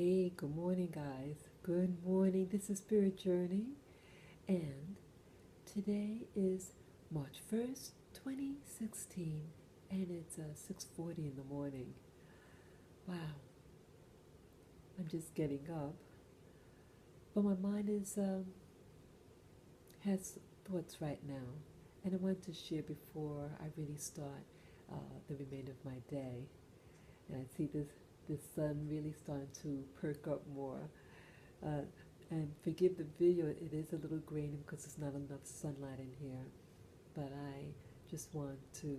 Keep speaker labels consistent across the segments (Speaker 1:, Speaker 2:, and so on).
Speaker 1: Hey, good morning, guys. Good morning. This is Spirit Journey, and today is March 1st, 2016, and it's 6:40 in the morning. Wow, I'm just getting up, but my mind is has thoughts right now, and I want to share before I really start the remainder of my day. And I see this sun really starting to perk up more. Uh, and forgive the video, it is a little grainy because there's not enough sunlight in here. But I just want to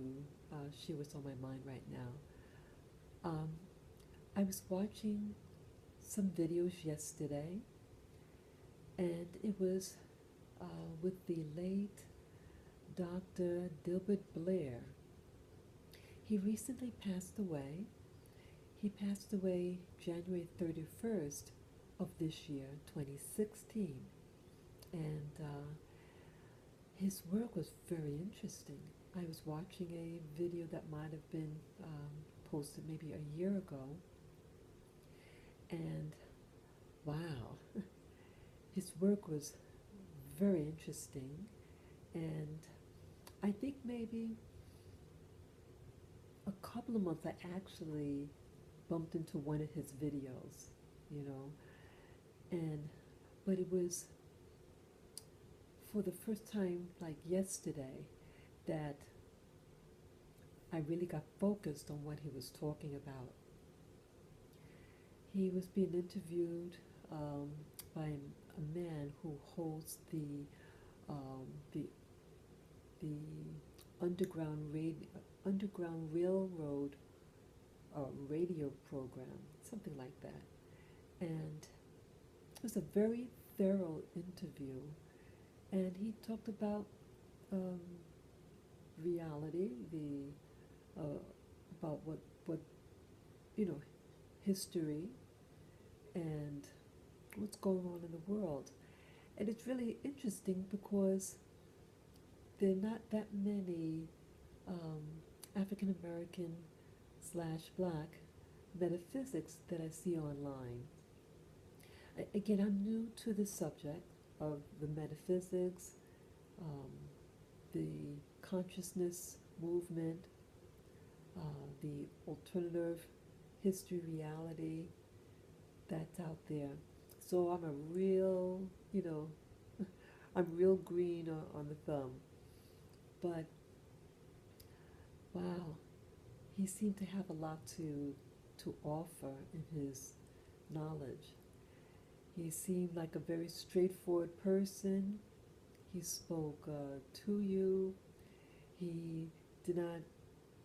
Speaker 1: share what's on my mind right now. Um, I was watching some videos yesterday, and it was with the late Dr. Delbert Blair. He recently passed away. He passed away January 31st of this year, 2016. And his work was very interesting. I was watching a video that might have been posted maybe a year ago, and wow, his work was very interesting. And I think maybe a couple of months I actually bumped into one of his videos, you know, and but it was for the first time, like yesterday, that I really got focused on what he was talking about. He was being interviewed by a man who holds um, the the underground railroad radio program, something like that. And it was a very thorough interview, and he talked about um, reality, uh, about what you know, history, and what's going on in the world. And it's really interesting because there are not that many um, African American slash black metaphysics that I see online. Again, I'm new to the subject of the metaphysics, um, the consciousness movement, the alternative history reality that's out there. So I'm a real, you know, I'm real green on the thumb. But wow, he seemed to have a lot to offer in his knowledge. He seemed like a very straightforward person. He spoke to you. He did not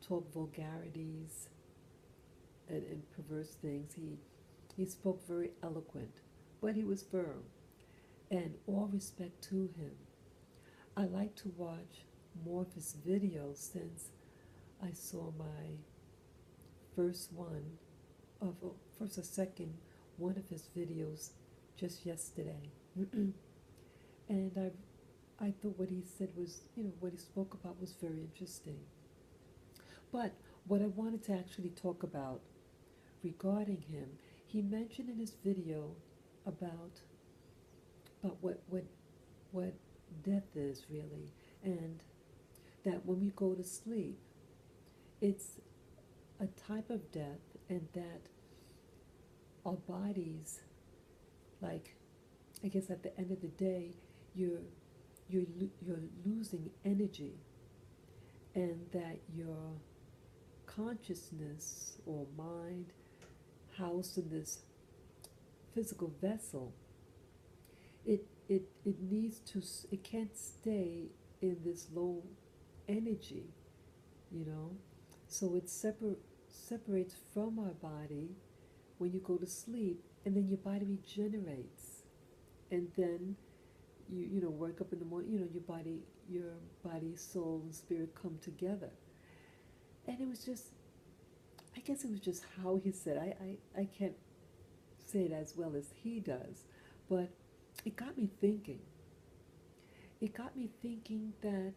Speaker 1: talk vulgarities and perverse things. He spoke very eloquent, but he was firm. And all respect to him. I like to watch more of his videos since I saw my first one of first or second one of his videos just yesterday. And I thought what he said was, what he spoke about was very interesting. But what I wanted to actually talk about regarding him, he mentioned in his video about what death is really, and that when we go to sleep, it's a type of death, and that our bodies, like, I guess at the end of the day, you're losing energy, and that your consciousness or mind housed in this physical vessel, it needs to, it can't stay in this low energy, you know. So it separates from our body when you go to sleep, and then your body regenerates, and then you wake up in the morning, your body, soul, and spirit come together. And it was just, I guess it was just how he said. I can't say it as well as he does, but it got me thinking. It got me thinking that,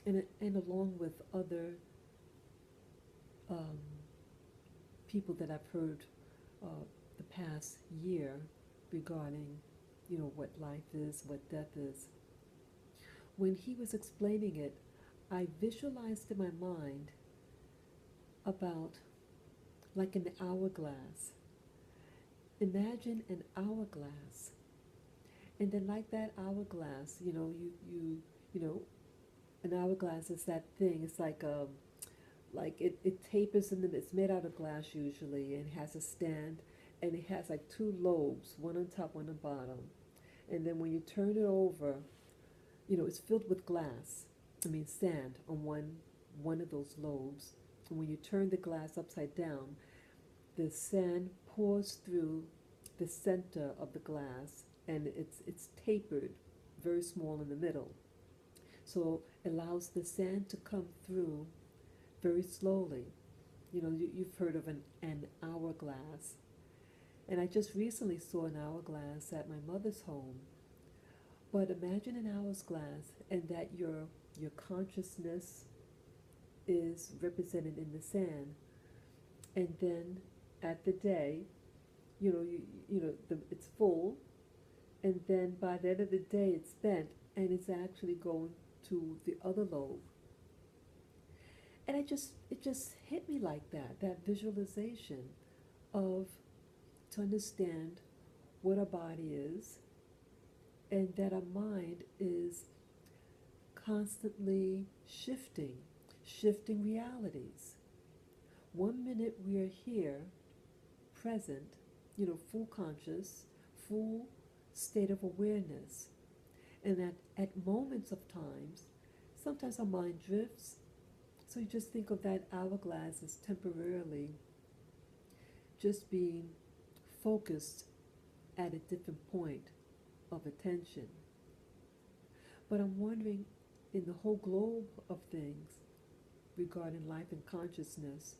Speaker 1: and along with other um, people that I've heard, the past year regarding, what life is, what death is. When he was explaining it, I visualized in my mind about like an hourglass. Imagine an hourglass. And then like that hourglass, you know, an hourglass is that thing. It's like it tapers in the, it's made out of glass usually, and it has a stand, and it has like two lobes, one on top, one on bottom. And then when you turn it over, it's filled with glass. I mean sand on one of those lobes. And when you turn the glass upside down, the sand pours through the center of the glass, and it's tapered, very small in the middle. So it allows the sand to come through very slowly. You've heard of an hourglass. And I just recently saw an hourglass at my mother's home. But imagine an hourglass, and that your consciousness is represented in the sand. And then at the day, it's full, and then by the end of the day it's spent, and it's actually going to the other lobe. And it just hit me like that visualization of, to understand what our body is, and that our mind is constantly shifting realities. 1 minute we are here, present, full conscious, full state of awareness. And at moments of times, sometimes our mind drifts. So you just think of that hourglass as temporarily just being focused at a different point of attention. But I'm wondering, in the whole globe of things regarding life and consciousness,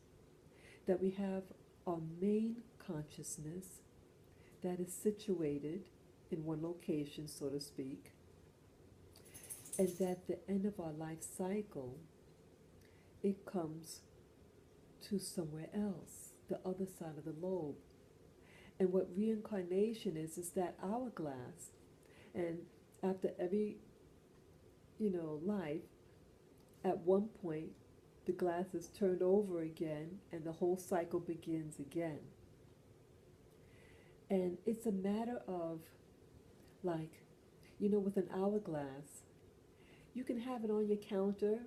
Speaker 1: that we have our main consciousness that is situated in one location, so to speak, and that the end of our life cycle, it comes to somewhere else, the other side of the lobe. And what reincarnation is that hourglass. And after every, life, at one point, the glass is turned over again, and the whole cycle begins again. And it's a matter of, like, with an hourglass, you can have it on your counter,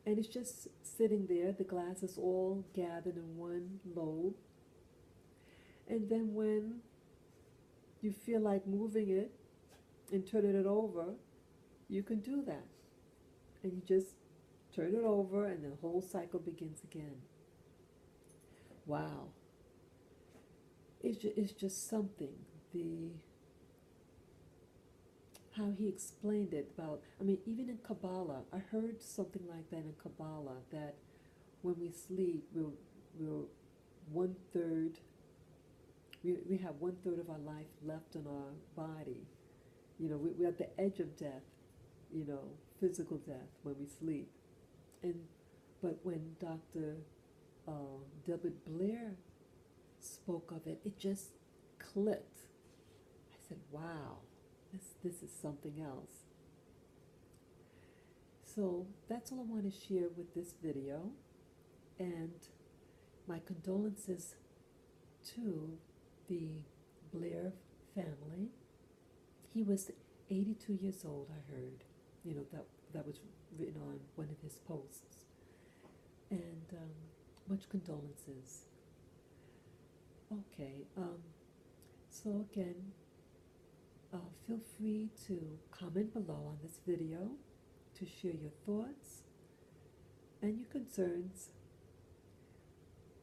Speaker 1: and it's just sitting there. The glass is all gathered in one lobe. And then when you feel like moving it and turning it over, you can do that. And you just turn it over, and the whole cycle begins again. Wow. It's just something. How he explained it about, even in Karbala, I heard something like that in Karbala, that when we sleep, we're one third, we have 1/3 of our life left in our body. We're at the edge of death, physical death when we sleep. But when Dr. Delbert Blair spoke of it, it just clicked. I said, wow. This is something else. So that's all I want to share with this video, and my condolences to the Blair family. He was 82 years old, I heard. That was written on one of his posts. And much condolences. Okay, so again, feel free to comment below on this video, to share your thoughts and your concerns.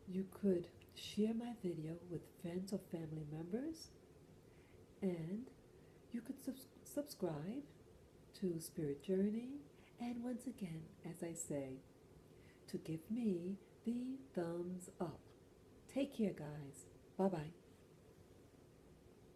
Speaker 1: You could share my video with friends or family members, and you could subscribe to Spirit Journey, and once again, as I say, to give me the thumbs up. Take care, guys. Bye-bye.